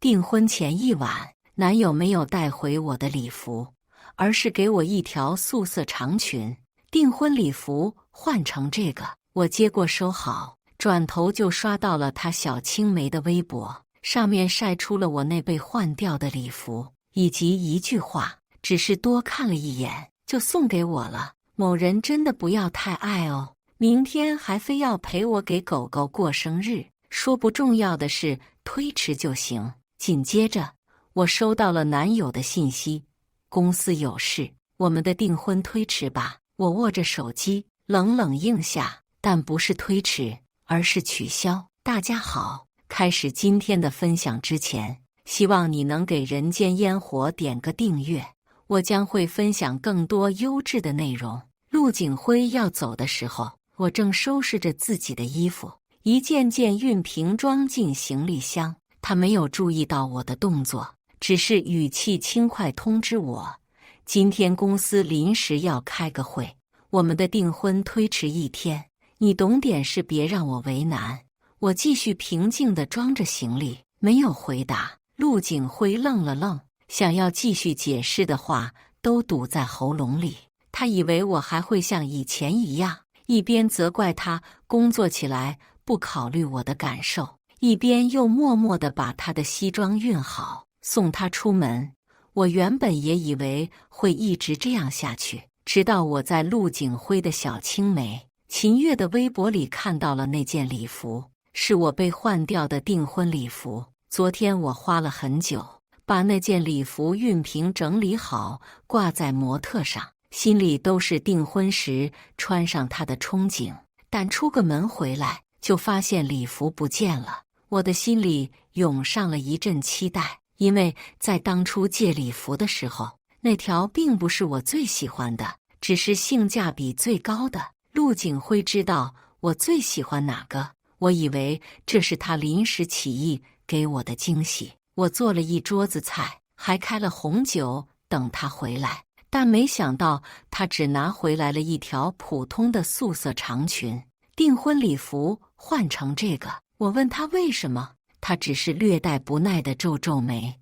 订婚前一晚，男友没有带回我的礼服，而是给我一条素色长裙。订婚礼服换成这个，我接过收好，转头就刷到了他小青梅的微博，上面晒出了我那被换掉的礼服，以及一句话：只是多看了一眼就送给我了。某人真的不要太爱哦，明天还非要陪我给狗狗过生日，说不重要的事推迟就行。紧接着，我收到了男友的信息：公司有事，我们的订婚推迟吧。我握着手机，冷冷应下，但不是推迟，而是取消。大家好，开始今天的分享之前，希望你能给人间烟火点个订阅，我将会分享更多优质的内容。陆景辉要走的时候，我正收拾着自己的衣服，一件件熨平装进行李箱。他没有注意到我的动作，只是语气轻快通知我，今天公司临时要开个会，我们的订婚推迟一天，你懂点事，别让我为难。我继续平静地装着行李，没有回答。陆景辉愣了愣，想要继续解释的话都堵在喉咙里。他以为我还会像以前一样，一边责怪他工作起来不考虑我的感受，一边又默默地把他的西装熨好，送他出门。我原本也以为会一直这样下去，直到我在陆景辉的小青梅、秦月的微博里看到了那件礼服，是我被换掉的订婚礼服。昨天我花了很久，把那件礼服熨平整理好，挂在模特上，心里都是订婚时穿上它的憧憬。但出个门回来，就发现礼服不见了。我的心里涌上了一阵期待，因为在当初借礼服的时候，那条并不是我最喜欢的，只是性价比最高的。陆景辉知道我最喜欢哪个，我以为这是他临时起意给我的惊喜。我做了一桌子菜，还开了红酒等他回来，但没想到他只拿回来了一条普通的素色长裙。订婚礼服换成这个，我问他为什么，他只是略带不耐地皱皱眉。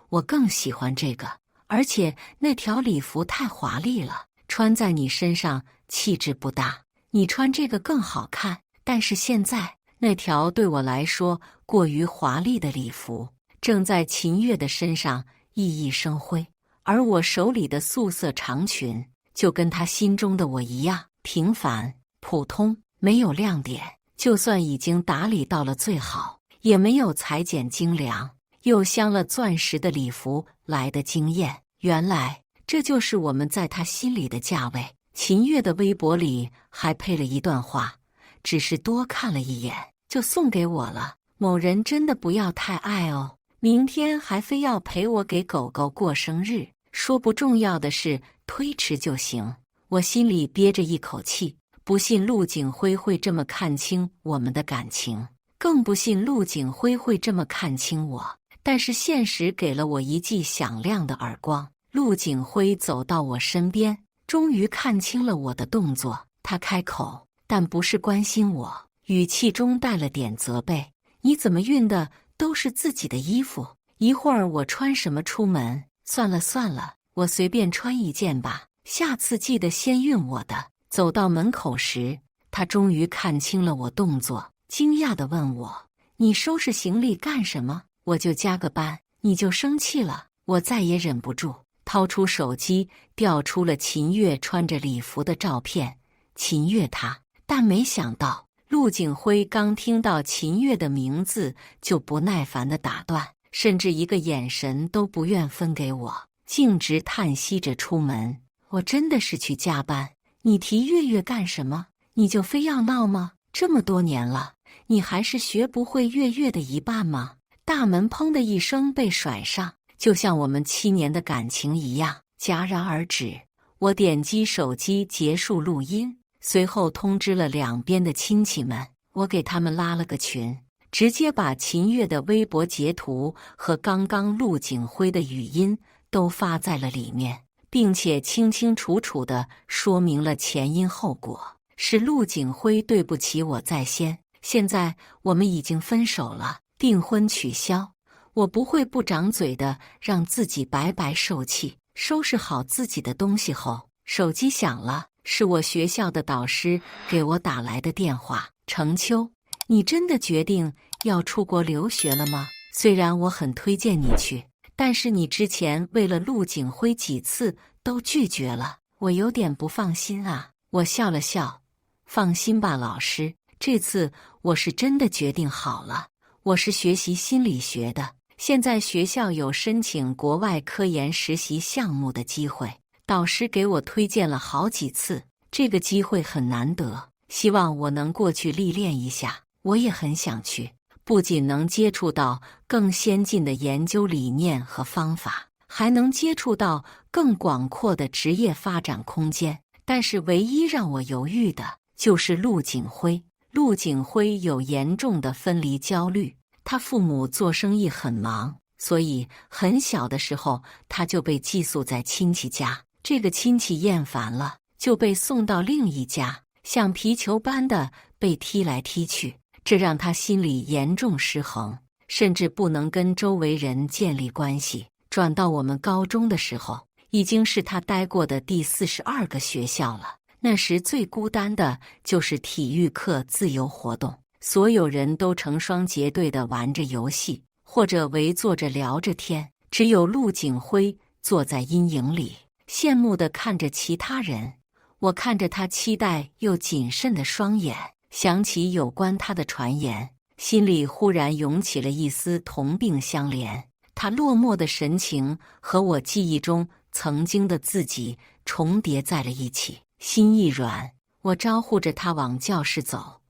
我更喜欢这个，而且那条礼服太华丽了，穿在你身上气质不大，你穿这个更好看。但是现在，那条对我来说过于华丽的礼服正在秦月的身上熠熠生辉，而我手里的素色长裙就跟他心中的我一样平凡、普通，没有亮点。就算已经打理到了最好，也没有裁剪精良又镶了钻石的礼服来的惊艳。原来这就是我们在他心里的价位。秦月的微博里还配了一段话：只是多看了一眼就送给我了，某人真的不要太爱哦，明天还非要陪我给狗狗过生日，说不重要的事推迟就行。我心里憋着一口气，不信陆景辉会这么看清我们的感情，更不信陆景辉会这么看清我。但是现实给了我一记响亮的耳光。陆景辉走到我身边，终于看清了我的动作。他开口，但不是关心我，语气中带了点责备：你怎么熨的都是自己的衣服，一会儿我穿什么出门？算了算了，我随便穿一件吧，下次记得先熨我的。走到门口时，他终于看清了我动作，惊讶地问我：你收拾行李干什么？我就加个班，你就生气了？我再也忍不住，掏出手机调出了秦月穿着礼服的照片。秦月她，但没想到陆景辉刚听到秦月的名字就不耐烦地打断，甚至一个眼神都不愿分给我，径直叹息着出门。我真的是去加班，你提月月干什么？你就非要闹吗？这么多年了，你还是学不会月月的一半吗？大门砰的一声被甩上，就像我们7年的感情一样戛然而止。我点击手机结束录音，随后通知了两边的亲戚们，我给他们拉了个群，直接把秦月的微博截图和刚刚陆景辉的语音都发在了里面，并且清清楚楚地说明了前因后果。是陆景辉对不起我在先，现在我们已经分手了，订婚取消，我不会不长嘴的让自己白白受气。收拾好自己的东西后，手机响了，是我学校的导师给我打来的电话。程秋，你真的决定要出国留学了吗？虽然我很推荐你去，但是你之前为了陆景辉几次都拒绝了，我有点不放心啊。我笑了笑，放心吧，老师，这次我是真的决定好了。我是学习心理学的，现在学校有申请国外科研实习项目的机会，导师给我推荐了好几次，这个机会很难得，希望我能过去历练一下。我也很想去，不仅能接触到更先进的研究理念和方法，还能接触到更广阔的职业发展空间。但是唯一让我犹豫的就是陆景辉。陆景辉有严重的分离焦虑，他父母做生意很忙，所以很小的时候他就被寄宿在亲戚家，这个亲戚厌烦了，就被送到另一家，像皮球般的被踢来踢去，这让他心理严重失衡，甚至不能跟周围人建立关系。转到我们高中的时候，已经是他待过的第42个学校了。那时最孤单的就是体育课自由活动，所有人都成双结对地玩着游戏，或者围坐着聊着天，只有陆景辉坐在阴影里，羡慕地看着其他人。我看着他期待又谨慎的双眼，想起有关他的传言，心里忽然涌起了一丝同病相怜。他落寞的神情和我记忆中曾经的自己重叠在了一起，心一软，我招呼着他往教室走。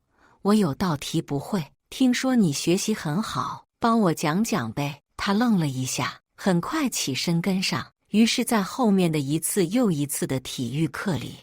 我有道题不会，听说你学习很好，帮我讲讲呗。他愣了一下，很快起身跟上。于是在后面的一次又一次的体育课里，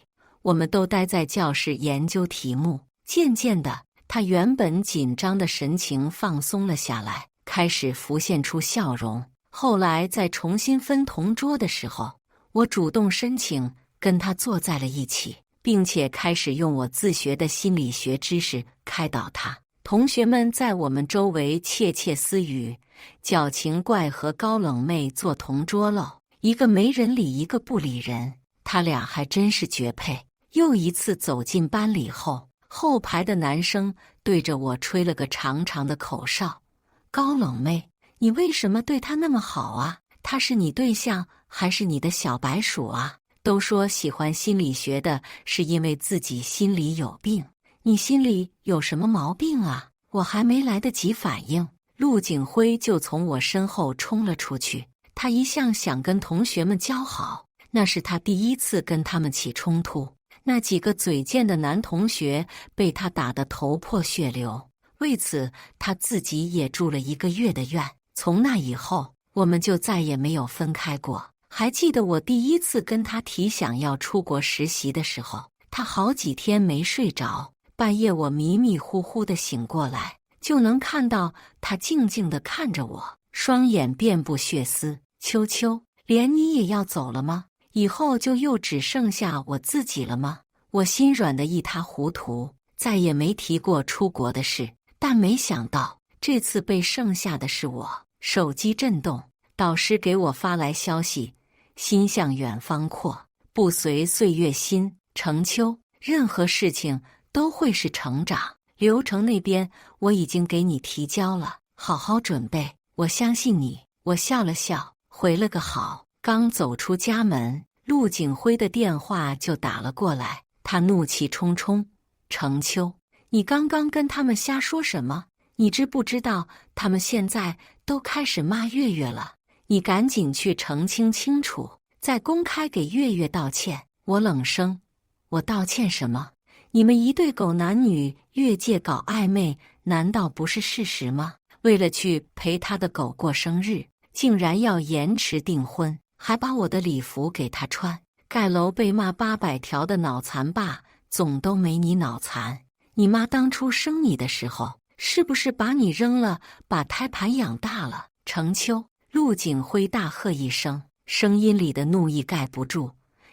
我们都待在教室研究题目。渐渐的，他原本紧张的神情放松了下来，开始浮现出笑容。后来在重新分同桌的时候，我主动申请跟他坐在了一起，并且开始用我自学的心理学知识开导他。同学们在我们周围窃窃私语，矫情怪和高冷妹坐同桌喽，一个没人理，一个不理人，他俩还真是绝配。又一次走进班里后，后排的男生对着我吹了个长长的口哨。高冷妹，你为什么对他那么好啊？他是你对象还是你的小白鼠啊？都说喜欢心理学的是因为自己心里有病，你心里有什么毛病啊？我还没来得及反应，陆景辉就从我身后冲了出去。他一向想跟同学们交好，那是他第一次跟他们起冲突。那几个嘴贱的男同学被他打得头破血流，为此他自己也住了1个月的院。从那以后，我们就再也没有分开过。还记得我第一次跟他提想要出国实习的时候，他好几天没睡着，半夜我迷迷糊糊的醒过来，就能看到他静静地看着我，双眼遍布血丝。秋秋，连你也要走了吗？以后就又只剩下我自己了吗？我心软得一塌糊涂，再也没提过出国的事。但没想到这次被剩下的是我。手机震动，导师给我发来消息：心向远方扩，不随岁月新。程秋，任何事情都会是成长。流程那边我已经给你提交了，好好准备，我相信你。我笑了笑，回了个好。刚走出家门，陆景辉的电话就打了过来。他怒气冲冲：程秋，你刚刚跟他们瞎说什么？你知不知道他们现在都开始骂月月了？你赶紧去澄清清楚，再公开给月月道歉。我冷声：我道歉什么？你们一对狗男女越界搞暧昧，难道不是事实吗？为了去陪他的狗过生日，竟然要延迟订婚，还把我的礼服给他穿。盖楼被骂800条的脑残爸，总都没你脑残。你妈当初生你的时候，是不是把你扔了，把胎盘养大了？程秋，陆景辉大喝一声，声音里的怒意盖不住：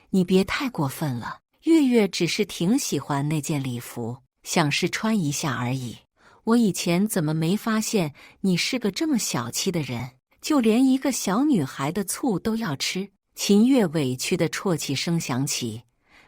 你别太过分了，月月只是挺喜欢那件礼服，想试穿一下而已。我以前怎么没发现你是个这么小气的人？就连一个小女孩的醋都要吃。秦月委屈的啜泣声响起。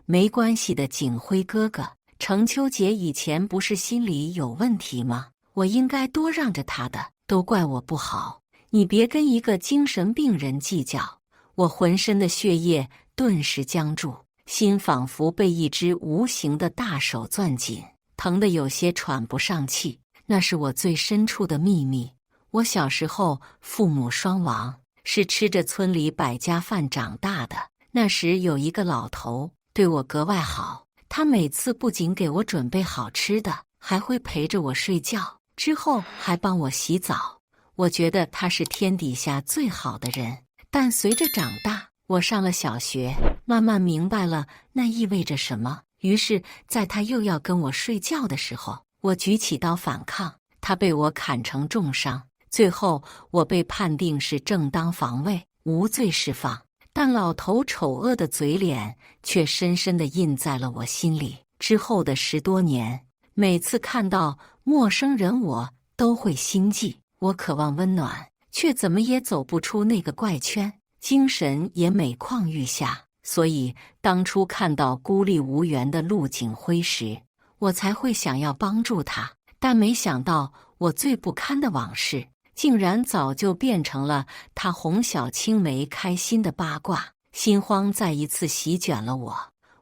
没关系的，景辉哥哥，程秋杰以前不是心里有问题吗？我应该多让着他的，都怪我不好。你别跟一个精神病人计较。我浑身的血液顿时僵住，心仿佛被一只无形的大手攥紧，疼得有些喘不上气。那是我最深处的秘密。我小时候父母双亡，是吃着村里百家饭长大的。那时有一个老头对我格外好，他每次不仅给我准备好吃的，还会陪着我睡觉，之后还帮我洗澡。我觉得他是天底下最好的人。但随着长大，我上了小学，慢慢明白了那意味着什么。于是在他又要跟我睡觉的时候，我举起刀反抗，他被我砍成重伤。最后我被判定是正当防卫，无罪释放。但老头丑恶的嘴脸却深深地印在了我心里。之后的10多年，每次看到陌生人，我都会心悸。我渴望温暖，却怎么也走不出那个怪圈，精神也每况愈下。所以当初看到孤立无援的陆景辉时，我才会想要帮助他。但没想到我最不堪的往事，竟然早就变成了他哄小青梅开心的八卦。心慌再一次席卷了我，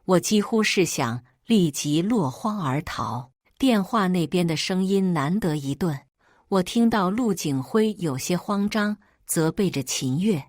我几乎是想立即落荒而逃。电话那边的声音难得一顿，我听到陆景辉有些慌张，责备着秦月：“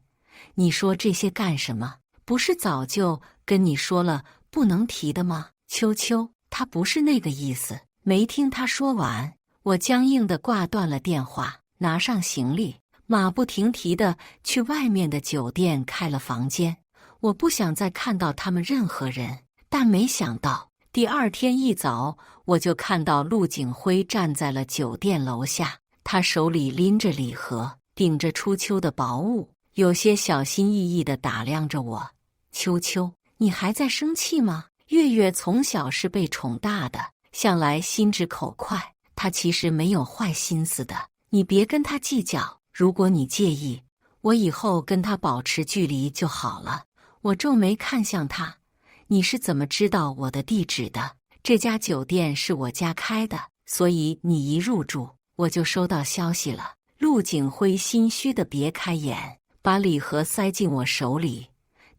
你说这些干什么？不是早就跟你说了不能提的吗？”秋秋，他不是那个意思。没听他说完，我僵硬地挂断了电话，拿上行李，马不停蹄地去外面的酒店开了房间。我不想再看到他们任何人，但没想到第二天一早，我就看到陆景辉站在了酒店楼下，他手里拎着礼盒，顶着初秋的薄雾，有些小心翼翼地打量着我。秋秋，你还在生气吗？月月从小是被宠大的，向来心直口快，他其实没有坏心思的，你别跟他计较。如果你介意，我以后跟他保持距离就好了。我皱眉看向他，你是怎么知道我的地址的？这家酒店是我家开的，所以你一入住，我就收到消息了。陆景辉心虚地别开眼，把礼盒塞进我手里。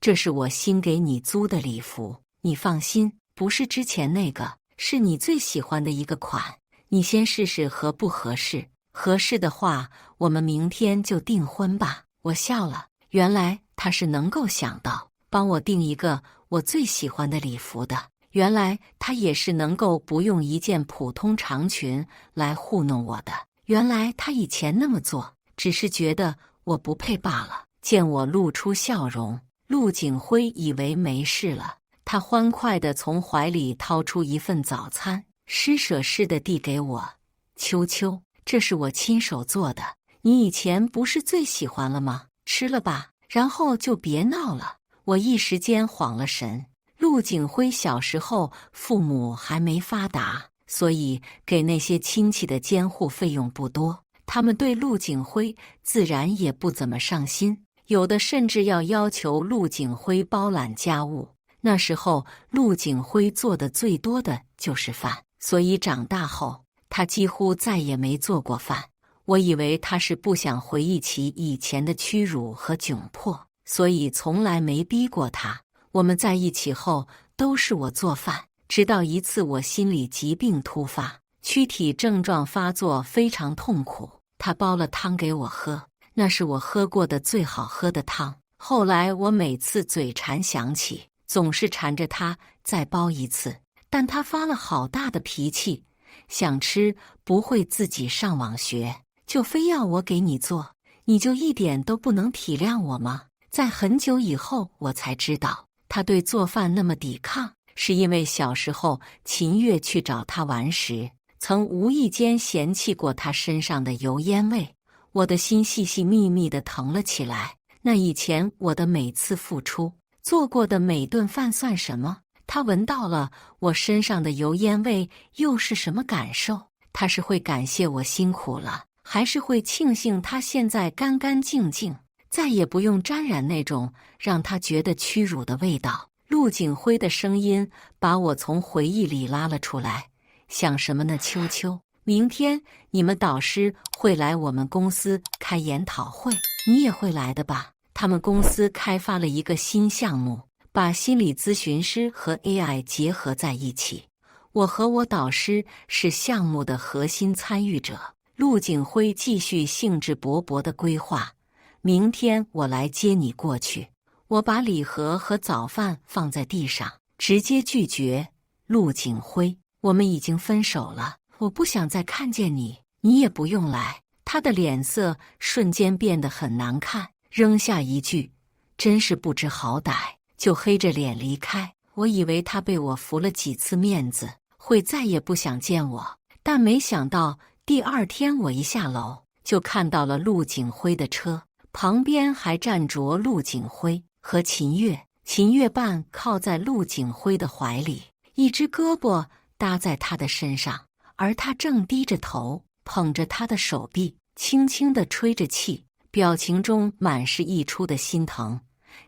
这是我新给你租的礼服，你放心，不是之前那个，是你最喜欢的一个款。你先试试合不合适，合适的话，我们明天就订婚吧。我笑了，原来他是能够想到帮我订一个我最喜欢的礼服的。原来他也是能够不用一件普通长裙来糊弄我的。原来他以前那么做，只是觉得我不配罢了。见我露出笑容，陆景辉以为没事了，他欢快地从怀里掏出一份早餐，施舍似的递给我。秋秋，这是我亲手做的，你以前不是最喜欢了吗？吃了吧，然后就别闹了。我一时间晃了神。陆景辉小时候父母还没发达，所以给那些亲戚的监护费用不多，他们对陆景辉自然也不怎么上心，有的甚至要求陆景辉包揽家务。那时候陆景辉做的最多的就是饭，所以长大后他几乎再也没做过饭。我以为他是不想回忆起以前的屈辱和窘迫，所以从来没逼过他。我们在一起后都是我做饭，直到一次我心理疾病突发，躯体症状发作非常痛苦，他煲了汤给我喝，那是我喝过的最好喝的汤。后来我每次嘴馋想起，总是缠着他再煲一次，但他发了好大的脾气，想吃不会自己上网学，就非要我给你做，你就一点都不能体谅我吗？在很久以后我才知道，他对做饭那么抵抗，是因为小时候秦月去找他玩时，曾无意间嫌弃过他身上的油烟味。我的心细细密密地疼了起来。那以前我的每次付出，做过的每顿饭算什么？他闻到了我身上的油烟味，又是什么感受？他是会感谢我辛苦了，还是会庆幸他现在干干净净，再也不用沾染那种让他觉得屈辱的味道。陆景辉的声音把我从回忆里拉了出来。想什么呢，秋秋？明天你们导师会来我们公司开研讨会，你也会来的吧？他们公司开发了一个新项目，把心理咨询师和 AI 结合在一起。我和我导师是项目的核心参与者。陆景辉继续兴致勃勃地规划，明天我来接你过去。我把礼盒和早饭放在地上，直接拒绝。陆景辉，我们已经分手了，我不想再看见你，你也不用来。他的脸色瞬间变得很难看，扔下一句真是不知好歹，就黑着脸离开。我以为他被我服了几次面子，会再也不想见我，但没想到第二天我一下楼就看到了陆景辉的车，旁边还站着陆景辉和秦月。秦月半靠在陆景辉的怀里，一只胳膊搭在他的身上，而他正低着头捧着他的手臂，轻轻地吹着气，表情中满是溢出的心疼。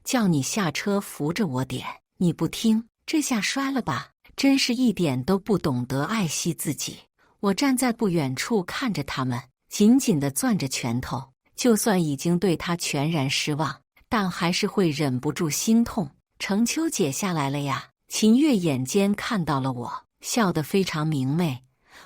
叫你下车扶着我点，你不听，这下摔了吧？真是一点都不懂得爱惜自己。我站在不远处看着他们，紧紧地攥着拳头。就算已经对他全然失望，但还是会忍不住心痛。程秋姐下来了呀！秦月眼尖看到了我，笑得非常明媚。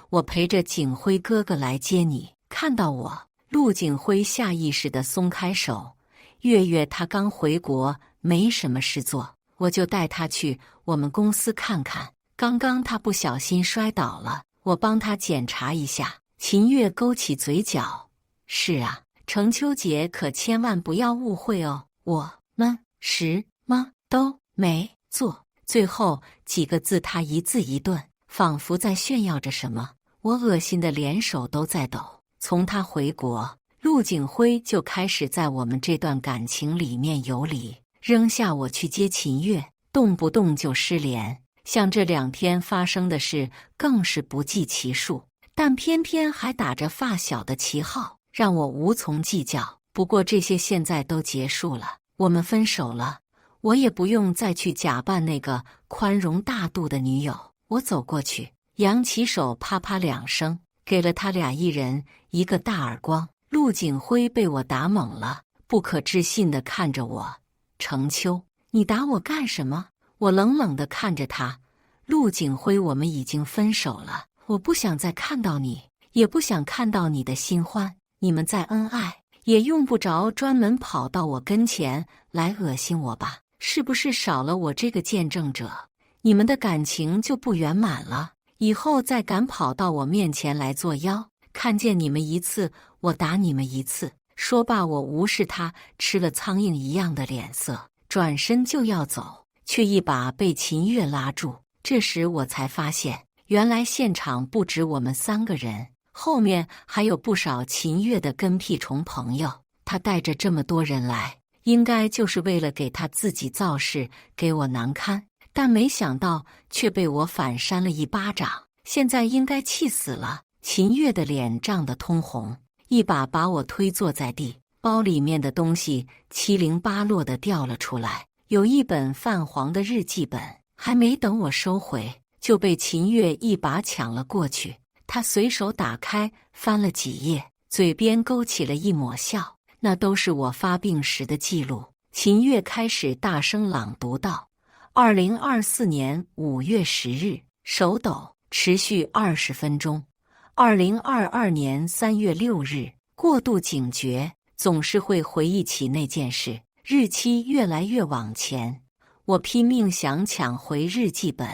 我陪着景辉哥哥来接你。看到我，陆景辉下意识地松开手。月月他刚回国，没什么事做，我就带他去我们公司看看。刚刚他不小心摔倒了，我帮他检查一下。秦月勾起嘴角，是啊，程秋姐可千万不要误会哦，我们什么都没做。最后几个字他一字一顿，仿佛在炫耀着什么。我恶心的连手都在抖。从他回国，陆景辉就开始在我们这段感情里面有理，扔下我去接秦月，动不动就失联。像这2天发生的事更是不计其数，但偏偏还打着发小的旗号，让我无从计较。不过这些现在都结束了，我们分手了，我也不用再去假扮那个宽容大度的女友。我走过去，扬起手，啪啪2声，给了他俩一人一个大耳光。陆景辉被我打懵了，不可置信地看着我。程秋，你打我干什么？我冷冷地看着他。陆景辉，我们已经分手了，我不想再看到你，也不想看到你的新欢。你们再恩爱，也用不着专门跑到我跟前来恶心我吧？是不是少了我这个见证者，你们的感情就不圆满了？以后再敢跑到我面前来作妖，看见你们一次，我打你们一次。说罢，我无视他吃了苍蝇一样的脸色，转身就要走，却一把被秦月拉住。这时我才发现，原来现场不止我们3个人，后面还有不少秦月的跟屁虫朋友。他带着这么多人来，应该就是为了给他自己造势，给我难堪。但没想到却被我反扇了一巴掌，现在应该气死了。秦月的脸涨得通红，一把把我推坐在地，包里面的东西七零八落地掉了出来，有一本泛黄的日记本，还没等我收回，就被秦月一把抢了过去。他随手打开，翻了几页，嘴边勾起了一抹笑，那都是我发病时的记录。秦月开始大声朗读道：2024年5月10日，手抖，持续20分钟。2022年3月6日，过度警觉，总是会回忆起那件事，日期越来越往前。我拼命想抢回日记本，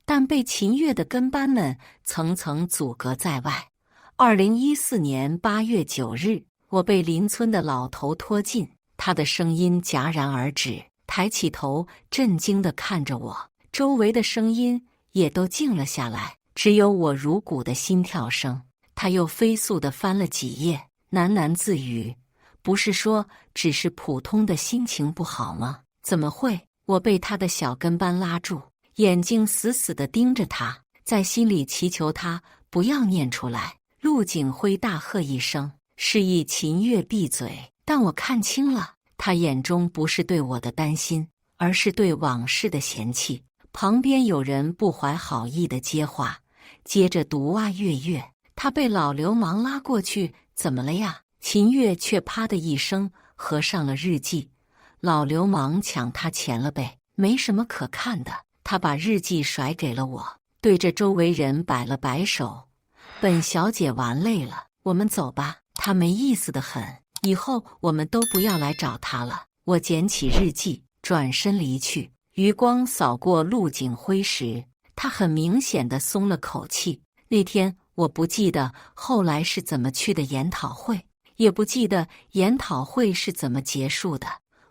但被秦月的跟班们层层阻隔在外。2014年8月9日，我被邻村的老头拖进，他的声音戛然而止，抬起头，震惊地看着我，周围的声音也都静了下来，只有我如鼓的心跳声。他又飞速地翻了几页，喃喃自语：“不是说只是普通的心情不好吗？怎么会？”我被他的小跟班拉住，眼睛死死地盯着他，在心里祈求他不要念出来。陆景辉大喝一声，示意秦月闭嘴。但我看清了，他眼中不是对我的担心，而是对往事的嫌弃。旁边有人不怀好意的接话，接着读啊月月，他被老流氓拉过去，怎么了呀？秦月却啪的一声合上了日记。老流氓抢他钱了呗，没什么可看的。他把日记甩给了我，对着周围人摆了摆手。本小姐玩累了，我们走吧。他没意思得很，以后我们都不要来找他了。我捡起日记，转身离去。余光扫过陆景辉时，他很明显地松了口气。那天我不记得后来是怎么去的研讨会，也不记得研讨会是怎么结束的。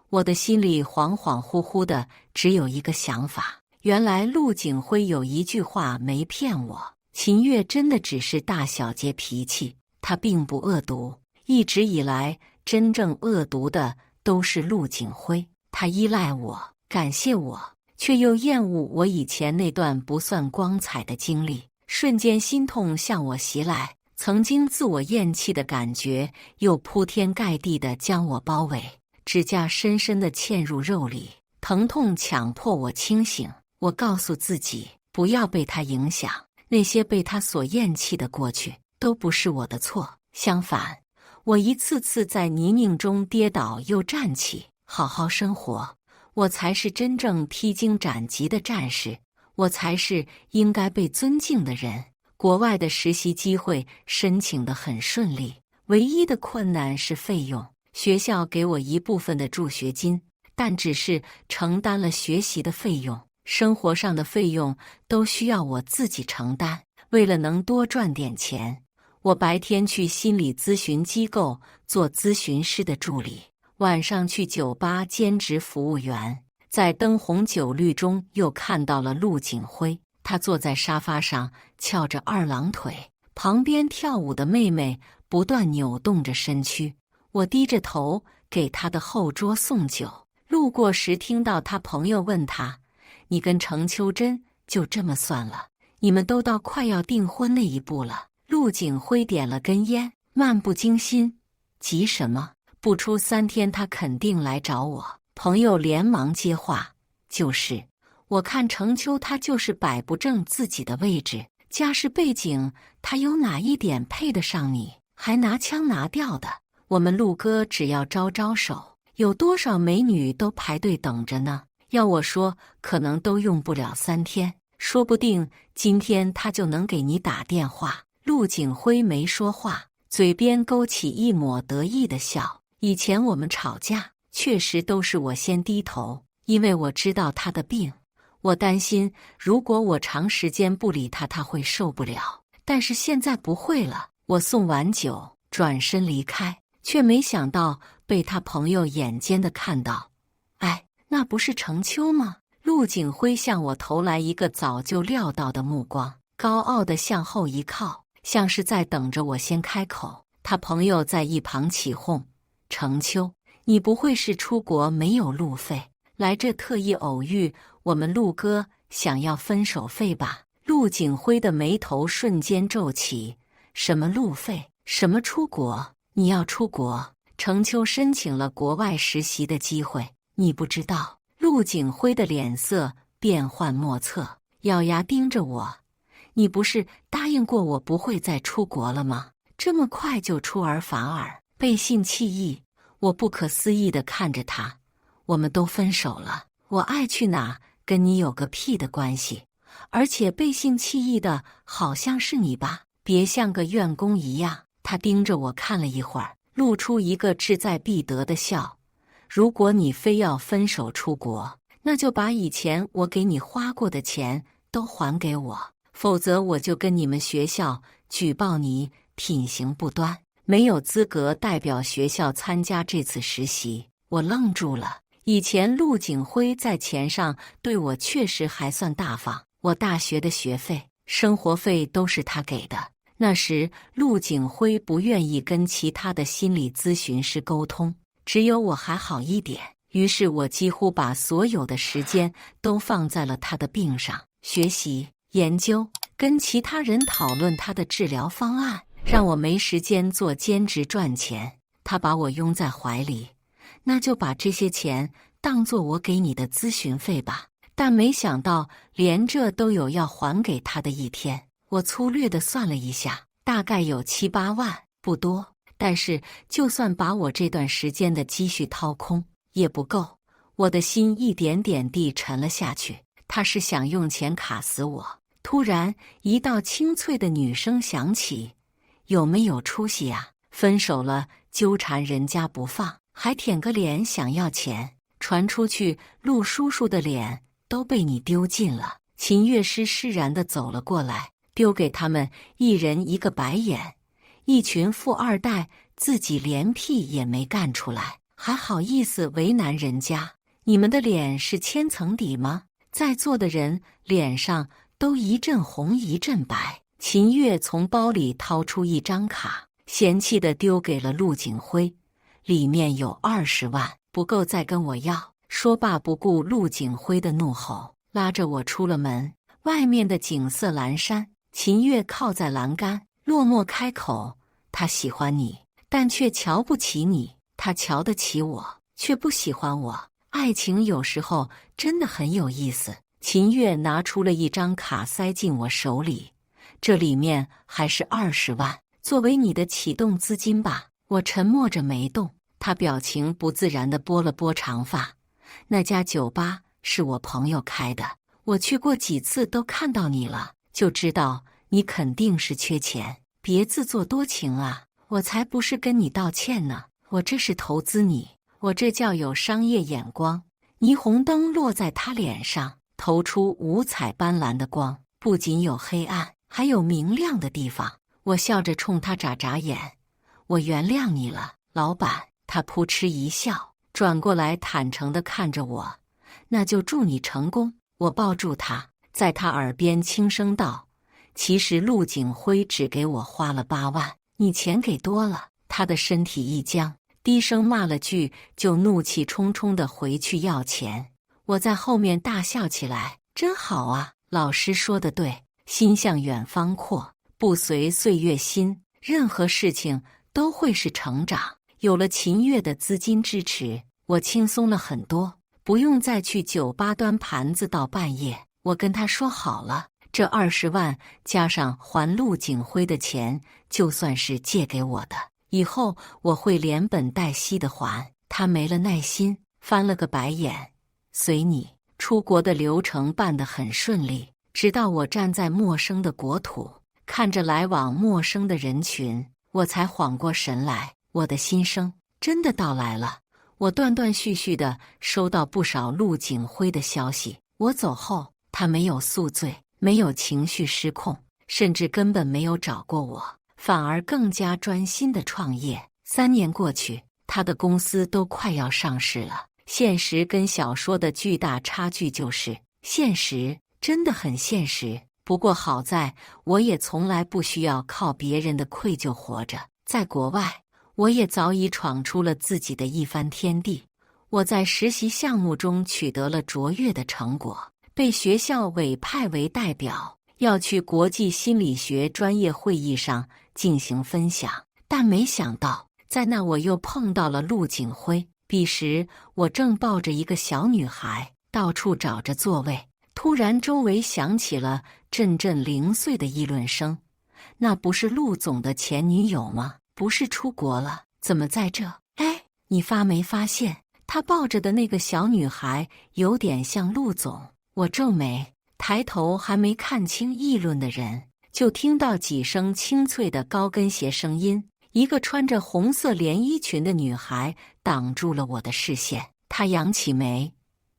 我的心里恍恍惚惚的，只有一个想法：原来陆景辉有一句话没骗我，秦月真的只是大小姐脾气，她并不恶毒。一直以来，真正恶毒的都是陆景辉，他依赖我，感谢我，却又厌恶我以前那段不算光彩的经历。瞬间心痛向我袭来，曾经自我厌弃的感觉又铺天盖地地将我包围，指甲深深地嵌入肉里，疼痛强迫我清醒。我告诉自己，不要被他影响，那些被他所厌弃的过去都不是我的错，相反，我一次次在泥泞中跌倒又站起，好好生活。我才是真正披荆斩棘的战士，我才是应该被尊敬的人。国外的实习机会申请得很顺利，唯一的困难是费用。学校给我一部分的助学金，但只是承担了学习的费用，生活上的费用都需要我自己承担。为了能多赚点钱，我白天去心理咨询机构做咨询师的助理，晚上去酒吧兼职服务员。在灯红酒绿中又看到了陆景辉，他坐在沙发上翘着二郎腿，旁边跳舞的妹妹不断扭动着身躯。我低着头给他的后桌送酒，路过时听到他朋友问他：“你跟程秋珍就这么算了？你们都到快要订婚那一步了？”陆景辉点了根烟，漫不经心：“急什么？不出3天他肯定来找我。”朋友连忙接话：“就是我看程秋他就是摆不正自己的位置，家世背景他有哪一点配得上你？还拿腔拿调的。我们陆哥只要招招手，有多少美女都排队等着呢？要我说，可能都用不了3天，说不定今天他就能给你打电话。”陆景辉没说话，嘴边勾起一抹得意的笑。以前我们吵架，确实都是我先低头，因为我知道他的病，我担心如果我长时间不理他，他会受不了。但是现在不会了。我送完酒，转身离开，却没想到被他朋友眼尖的看到。哎，那不是程秋吗？陆景辉向我投来一个早就料到的目光，高傲地向后一靠，像是在等着我先开口。他朋友在一旁起哄：“程秋，你不会是出国没有路费，来这特意偶遇我们陆哥，想要分手费吧？”陆景辉的眉头瞬间皱起：“什么路费？什么出国？你要出国？”程秋申请了国外实习的机会，你不知道。陆景辉的脸色变幻莫测，咬牙盯着我：“你不是答应过我不会再出国了吗？这么快就出尔反尔，背信弃义。”我不可思议地看着他：“我们都分手了，我爱去哪跟你有个屁的关系？而且背信弃义的好像是你吧？别像个怨公一样。”他盯着我看了一会儿，露出一个志在必得的笑：“如果你非要分手出国，那就把以前我给你花过的钱都还给我，否则我就跟你们学校举报你品行不端，没有资格代表学校参加这次实习。”我愣住了。以前陆景辉在钱上对我确实还算大方，我大学的学费、生活费都是他给的。那时陆景辉不愿意跟其他的心理咨询师沟通，只有我还好一点，于是我几乎把所有的时间都放在了他的病上，学习、研究，跟其他人讨论他的治疗方案。让我没时间做兼职赚钱。他把我拥在怀里，那就把这些钱当作我给你的咨询费吧。但没想到连这都有要还给他的一天。我粗略地算了一下，大概有7、8万，不多。但是就算把我这段时间的积蓄掏空，也不够。我的心一点点地沉了下去。他是想用钱卡死我。突然，一道清脆的女声响起：“有没有出息呀？分手了纠缠人家不放，还舔个脸想要钱，传出去陆叔叔的脸都被你丢尽了。”秦乐师释然地走了过来，丢给他们一人一个白眼。一群富二代自己连屁也没干出来，还好意思为难人家？你们的脸是千层底吗？在座的人脸上都一阵红一阵白。秦月从包里掏出一张卡，嫌弃地丢给了陆景辉，里面有20万，不够再跟我要。说罢不顾陆景辉的怒吼，拉着我出了门。外面的景色阑珊，秦月靠在栏杆，落寞开口：“他喜欢你，但却瞧不起你；他瞧得起我，却不喜欢我。爱情有时候真的很有意思。”秦月拿出了一张卡塞进我手里，这里面还是20万，作为你的启动资金吧。我沉默着没动，他表情不自然地拨了拨长发。那家酒吧是我朋友开的，我去过几次都看到你了，就知道你肯定是缺钱，别自作多情啊！我才不是跟你道歉呢，我这是投资你，我这叫有商业眼光。霓虹灯落在他脸上，投出五彩斑斓的光，不仅有黑暗，还有明亮的地方。我笑着冲他眨眨眼：“我原谅你了，老板。”他扑哧一笑，转过来坦诚地看着我：“那就祝你成功。”我抱住他，在他耳边轻声道：“其实陆景辉只给我花了8万，你钱给多了。”他的身体一僵，低声骂了句，就怒气冲冲地回去要钱。我在后面大笑起来：“真好啊，老师说的对，心向远方阔，不随岁月心，任何事情都会是成长。”有了秦月的资金支持，我轻松了很多，不用再去酒吧端盘子到半夜。我跟他说好了，这20万加上还陆景辉的钱，就算是借给我的，以后我会连本带息的还。他没了耐心，翻了个白眼：“随你。”出国的流程办得很顺利，直到我站在陌生的国土，看着来往陌生的人群，我才缓过神来。我的心声真的到来了。我断断续续地收到不少陆景辉的消息。我走后，他没有宿醉，没有情绪失控，甚至根本没有找过我，反而更加专心地创业。3年过去，他的公司都快要上市了。现实跟小说的巨大差距就是现实，真的很现实。不过好在我也从来不需要靠别人的愧疚活着。在国外，我也早已闯出了自己的一番天地。我在实习项目中取得了卓越的成果，被学校委派为代表，要去国际心理学专业会议上进行分享。但没想到，在那我又碰到了陆景辉。彼时我正抱着一个小女孩，到处找着座位。突然周围响起了阵阵零碎的议论声：“那不是陆总的前女友吗？不是出国了，怎么在这？哎，你发没发现，他抱着的那个小女孩有点像陆总？”我皱眉，抬头还没看清议论的人，就听到几声清脆的高跟鞋声音。一个穿着红色连衣裙的女孩挡住了我的视线。她扬起眉：“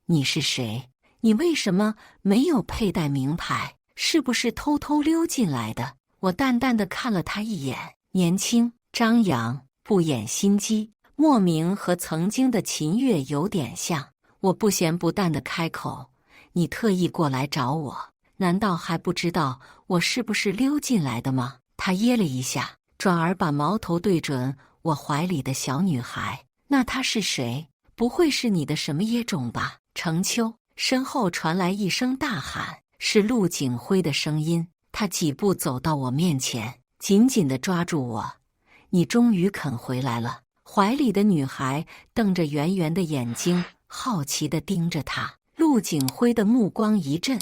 你是谁？你为什么没有佩戴名牌？是不是偷偷溜进来的？”我淡淡地看了她一眼，年轻张扬，不掩心机，莫名和曾经的秦月有点像。我不咸不淡地开口：“你特意过来找我，难道还不知道我是不是溜进来的吗？”她噎了一下，转而把矛头对准我怀里的小女孩：“那她是谁？不会是你的什么野种吧？”程秋身后传来一声大喊，是陆景辉的声音。他几步走到我面前，紧紧地抓住我。你终于肯回来了。怀里的女孩瞪着圆圆的眼睛，好奇地盯着他。陆景辉的目光一震，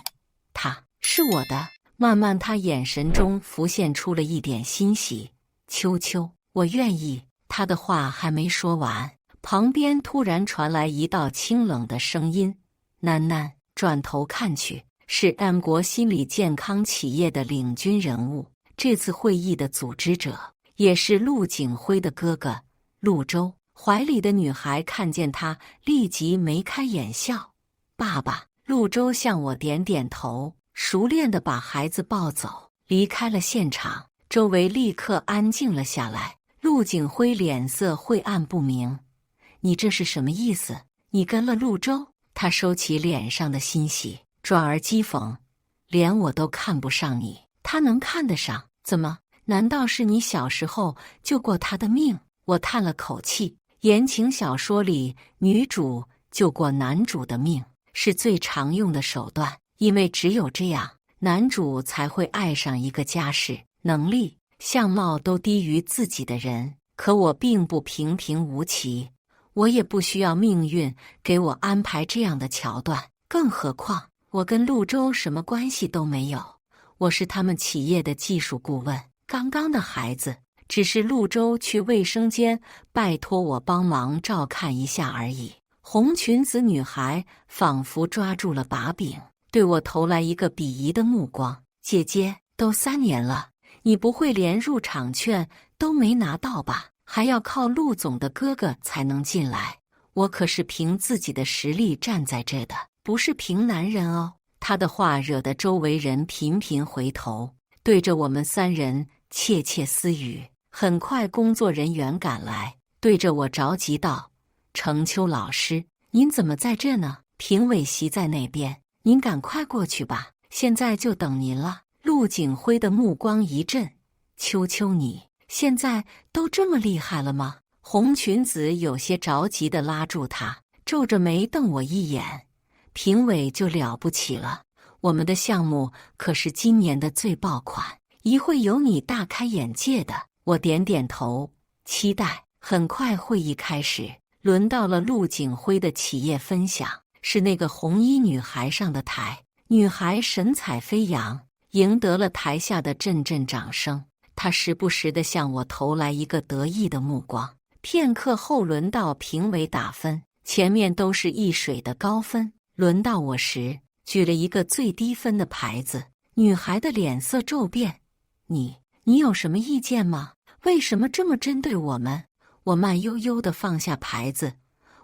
他是我的。慢慢，他眼神中浮现出了一点欣喜。秋秋，我愿意。他的话还没说完，旁边突然传来一道清冷的声音：囡囡。转头看去，是 M 国心理健康企业的领军人物，这次会议的组织者，也是陆景辉的哥哥陆舟。怀里的女孩看见他，立即眉开眼笑。爸爸。陆舟向我点点头，熟练地把孩子抱走，离开了现场。周围立刻安静了下来。陆景辉脸色晦暗不明：你这是什么意思？你跟了陆舟？他收起脸上的欣喜，转而讥讽：连我都看不上你，他能看得上？怎么？难道是你小时候救过他的命？我叹了口气。言情小说里，女主救过男主的命是最常用的手段，因为只有这样，男主才会爱上一个家世、能力、相貌都低于自己的人。可我并不平平无奇，我也不需要命运给我安排这样的桥段。更何况，我跟陆舟什么关系都没有，我是他们企业的技术顾问。刚刚的孩子只是陆舟去卫生间拜托我帮忙照看一下而已。红裙子女孩仿佛抓住了把柄，对我投来一个鄙夷的目光。姐姐，都3年了，你不会连入场券都没拿到吧？还要靠陆总的哥哥才能进来。我可是凭自己的实力站在这的，不是凭男人哦。他的话惹得周围人频频回头，对着我们3人窃窃私语。很快工作人员赶来，对着我着急道：程秋老师，您怎么在这呢？评委席在那边，您赶快过去吧，现在就等您了。陆景辉的目光一震：秋秋，你现在都这么厉害了吗？红裙子有些着急地拉住他，皱着眉瞪我一眼：评委就了不起了，我们的项目可是今年的最爆款，一会有你大开眼界的。我点点头，期待。很快会议开始，轮到了陆景辉的企业分享，是那个红衣女孩上的台。女孩神采飞扬，赢得了台下的阵阵掌声。她时不时地向我投来一个得意的目光。片刻后，轮到评委打分，前面都是一水的高分，轮到我时，举了一个最低分的牌子。女孩的脸色骤变：你有什么意见吗？为什么这么针对我们？我慢悠悠地放下牌子：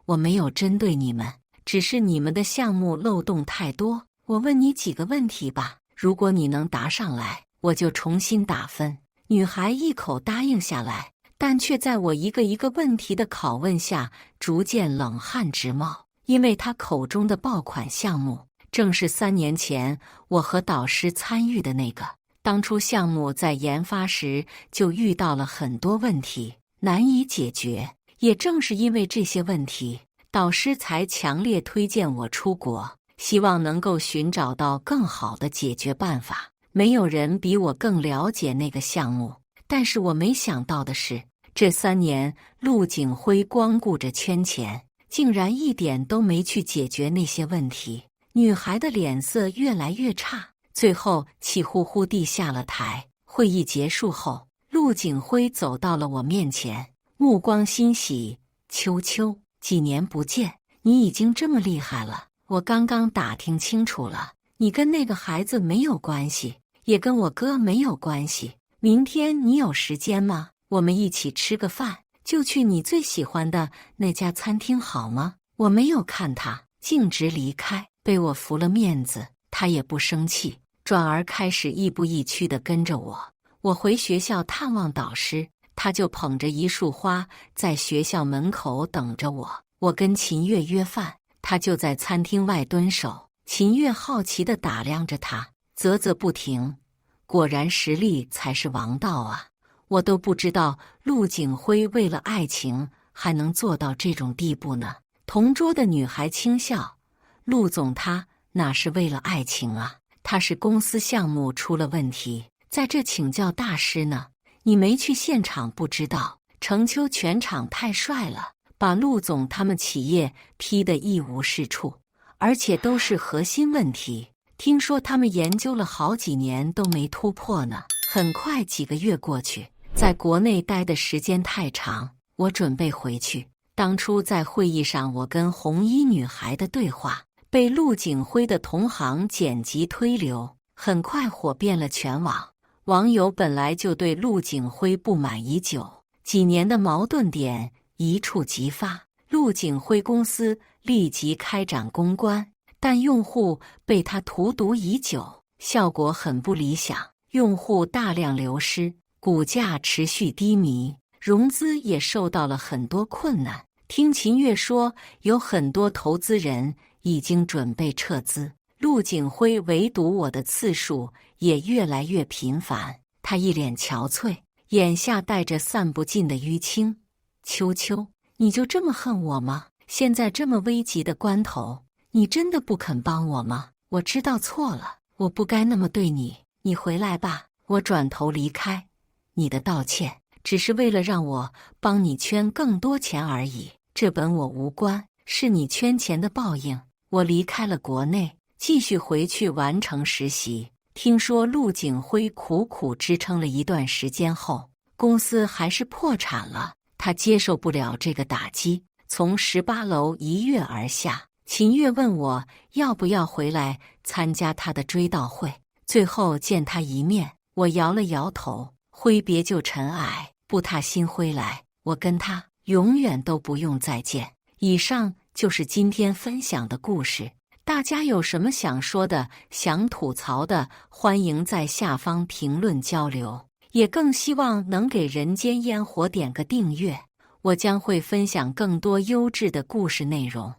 我没有针对你们，只是你们的项目漏洞太多。我问你几个问题吧，如果你能答上来，我就重新打分。女孩一口答应下来，但却在我一个一个问题的拷问下，逐渐冷汗直冒，因为她口中的爆款项目，正是3年前我和导师参与的那个。当初项目在研发时就遇到了很多问题，难以解决。也正是因为这些问题，导师才强烈推荐我出国，希望能够寻找到更好的解决办法。没有人比我更了解那个项目，但是我没想到的是，这3年陆景辉光顾着圈钱，竟然一点都没去解决那些问题。女孩的脸色越来越差，最后气呼呼地下了台。会议结束后，陆景辉走到了我面前，目光欣喜：秋秋，几年不见，你已经这么厉害了。我刚刚打听清楚了，你跟那个孩子没有关系，也跟我哥没有关系。明天你有时间吗？我们一起吃个饭，就去你最喜欢的那家餐厅好吗？我没有看他，径直离开。被我服了面子，他也不生气，转而开始亦步亦趋地跟着我。我回学校探望导师，他就捧着一束花在学校门口等着我。我跟秦月约饭，他就在餐厅外蹲守。秦月好奇地打量着他，啧啧不停。果然实力才是王道啊！我都不知道陆景辉为了爱情还能做到这种地步呢。同桌的女孩轻笑：陆总他哪是为了爱情啊，他是公司项目出了问题，在这请教大师呢。你没去现场不知道，程秋全场太帅了，把陆总他们企业批得一无是处，而且都是核心问题。听说他们研究了好几年都没突破呢。很快几个月过去，在国内待的时间太长，我准备回去。当初在会议上，我跟红衣女孩的对话被陆景辉的同行剪辑推流，很快火遍了全网。网友本来就对陆景辉不满已久，几年的矛盾点一触即发，陆景辉公司立即开展公关，但用户被他荼毒已久，效果很不理想，用户大量流失，股价持续低迷，融资也受到了很多困难。听秦月说，有很多投资人已经准备撤资。陆景辉围堵我的次数也越来越频繁，他一脸憔悴，眼下带着散不尽的淤青。秋秋，你就这么恨我吗？现在这么危急的关头，你真的不肯帮我吗？我知道错了，我不该那么对你，你回来吧。我转头离开，你的道歉只是为了让我帮你圈更多钱而已，这本我无关，是你圈钱的报应。我离开了国内，继续回去完成实习。听说陆景辉苦苦支撑了一段时间后，公司还是破产了，他接受不了这个打击，从18楼一跃而下。秦月问我要不要回来参加他的追悼会，最后见他一面，我摇了摇头，挥别旧尘埃，不踏新灰来，我跟他永远都不用再见。以上就是今天分享的故事，大家有什么想说的、想吐槽的，欢迎在下方评论交流，也更希望能给人间烟火点个订阅，我将会分享更多优质的故事内容。